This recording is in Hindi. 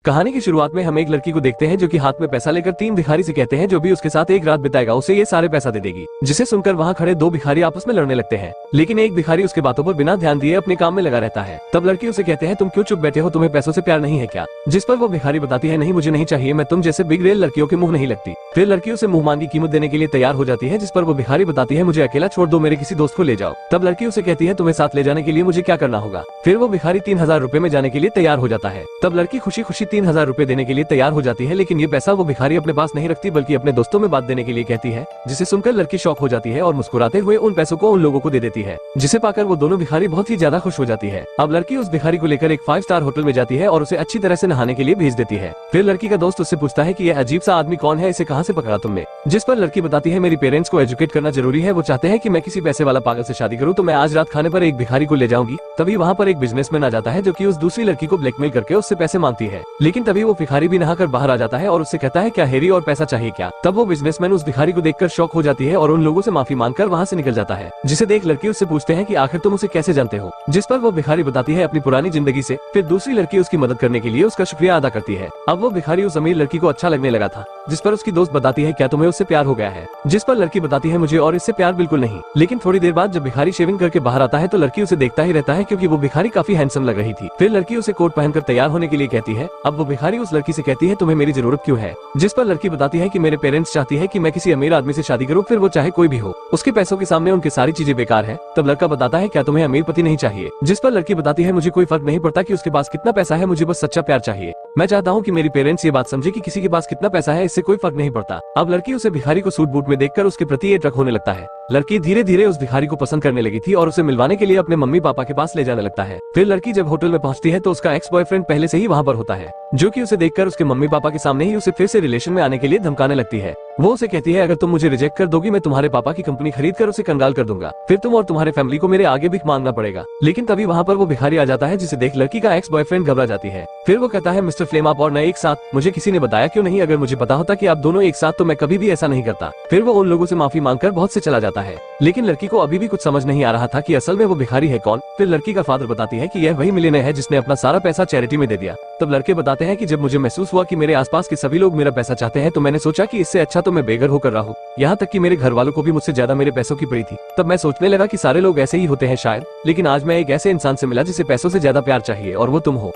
कहानी की शुरुआत में हम एक लड़की को देखते हैं जो कि हाथ में पैसा लेकर 3 भिखारी से कहते हैं जो भी उसके साथ एक रात बिताएगा उसे ये सारे पैसा दे देगी। जिसे सुनकर वहाँ खड़े 2 भिखारी आपस में लड़ने लगते हैं, लेकिन एक भिखारी उसके बातों पर बिना ध्यान दिए अपने काम में लगा रहता है। तब लड़की उसे कहते हैं तुम क्यों चुप बैठे हो, तुम्हें पैसों से प्यार नहीं है क्या? जिस पर वो भिखारी बताती है नहीं मुझे नहीं चाहिए, मैं तुम जैसे बिग रेल लड़कियों के मुंह नहीं लगती। फिर लड़की उसे मुंहमान की कीमत देने के लिए तैयार हो जाती है, जिस पर वो भिखारी बताती है मुझे अकेला छोड़ दो, मेरे किसी दोस्त को ले जाओ। तब लड़की उसे कहती है तुम्हें साथ ले जाने के लिए मुझे क्या करना होगा? फिर वो भिखारी 3000 रुपए में जाने के लिए तैयार हो जाता है। तब लड़की खुशी खुशी 3000 रुपए देने के लिए तैयार हो जाती है, लेकिन ये पैसा वो भिखारी अपने पास नहीं रखती बल्कि अपने दोस्तों में बात देने के लिए कहती है, जिसे सुनकर लड़की शॉक हो जाती है और मुस्कुराते हुए उन पैसों को उन लोगों को दे देती है, जिसे पाकर वो दोनों भिखारी बहुत ही ज्यादा खुश हो जाती है। अब लड़की उस भिखारी को लेकर एक 5 स्टार होटल में जाती है और उसे अच्छी तरह से नहाने के लिए भेज देती है। फिर लड़की का दोस्त उससे पूछता है कि यह अजीब सा आदमी कौन है, इसे कहाँ से पकड़ा तुमने? जिस पर लड़की बताती है मेरी पेरेंट्स को एजुकेट करना जरूरी है, वो चाहते हैं कि मैं किसी पैसे वाला पागल से शादी करूं, तो मैं आज रात खाने पर एक भिखारी को ले जाऊंगी। तभी वहाँ पर एक बिजनेसमैन आ जाता है जो कि उस दूसरी लड़की को ब्लैकमेल करके उससे पैसे मांगती है, लेकिन तभी वो भिखारी भी नहाकर बाहर आ जाता है और उससे कहता है क्या हेरी और पैसा चाहिए क्या? तब वो बिजनेसमैन उस भिखारी को देखकर शॉक हो जाती है और उन लोगों से माफी मांगकर वहाँ से निकल जाता है, जिसे देख लड़की उससे पूछते हैं कि आखिर तुम उसे कैसे जानते हो? जिस पर वो भिखारी बताती है अपनी पुरानी जिंदगी से। फिर दूसरी लड़की उसकी मदद करने के लिए उसका शुक्रिया अदा करती है। अब वो भिखारी उस अमीर लड़की को अच्छा लगने लगा था, जिस पर उसकी दोस्त बताती है क्या तुम्हें उससे प्यार हो गया है? जिस पर लड़की बताती है मुझे और इससे प्यार बिल्कुल नहीं। लेकिन थोड़ी देर बाद जब भिखारी शेविंग करके बाहर आता है तो लड़की उसे देखता ही रहता है क्योंकि वो भिखारी काफी हैंडसम लग रही थी। फिर लड़की उसे कोट पहनकर तैयार होने के लिए कहती है। अब वो भिखारी उस लड़की से कहती है तुम्हें मेरी जरूरत क्यों है? जिस पर लड़की बताती है कि मेरे पेरेंट्स चाहती है कि मैं किसी अमीर आदमी से शादी करूं, फिर वो चाहे कोई भी हो, उसके पैसों के सामने उनकी सारी चीजें बेकार है। तब लड़का बताता है क्या तुम्हें अमीर पति नहीं चाहिए? जिस पर लड़की बताती है मुझे कोई फर्क नहीं पड़ता कि उसके पास कितना पैसा है, मुझे बस सच्चा प्यार चाहिए। मैं चाहता हूँ कि मेरी पेरेंट्स ये बात समझे कि किसी के पास कितना पैसा है इससे कोई फर्क नहीं पड़ता। अब लड़की उसे भिखारी को सूट बूट में देखकर उसके प्रति ये ट्रक होने लगता है। लड़की धीरे धीरे उस भिखारी को पसंद करने लगी थी और उसे मिलवाने के लिए अपने मम्मी पापा के पास ले जाने लगता है। फिर लड़की जब होटल में पहुंचती है तो उसका एक्स बॉयफ्रेंड पहले से ही वहां पर होता है, जो कि उसे देखकर उसके मम्मी पापा के सामने ही उसे फिर से रिलेशन में आने के लिए धमकाने लगती है। वो उसे कहती है अगर तुम मुझे रिजेक्ट कर दोगी मैं तुम्हारे पापा की कंपनी खरीद कर उसे कंगाल कर दूंगा, फिर तुम और तुम्हारे फैमिली को मेरे आगे भीख मांगना पड़ेगा। लेकिन तभी वहाँ पर वो भिखारी आ जाता है, जिसे देख लड़की का एक्स बॉयफ्रेंड घबरा जाती है। फिर वो कहता है मिस्टर फ्लेम आप और मैं एक साथ, मुझे किसी ने बताया क्यों नहीं? अगर मुझे पता होता कि आप दोनों एक साथ तो मैं कभी भी ऐसा नहीं करता। फिर वो उन लोगों से माफी मांगकर बहुत से चला जाता है, लेकिन लड़की को अभी भी कुछ समझ नहीं आ रहा था कि असल में वो भिखारी है कौन। फिर लड़की का फादर बताती है कि यह वही मिलियनेयर है जिसने अपना सारा पैसा चैरिटी में दे दिया। तब लड़के बताते हैं कि जब मुझे महसूस हुआ कि मेरे आसपास के सभी लोग मेरा पैसा चाहते हैं तो मैंने सोचा कि इससे अच्छा तो मैं बेघर होकर रहा हूँ, यहाँ तक कि मेरे घर वालों को भी मुझसे ज्यादा मेरे पैसों की पड़ी थी। तब मैं सोचने लगा कि सारे लोग ऐसे ही होते हैं शायद, लेकिन आज मैं एक ऐसे इंसान से मिला जिसे पैसों से ज्यादा प्यार चाहिए और वो तुम हो।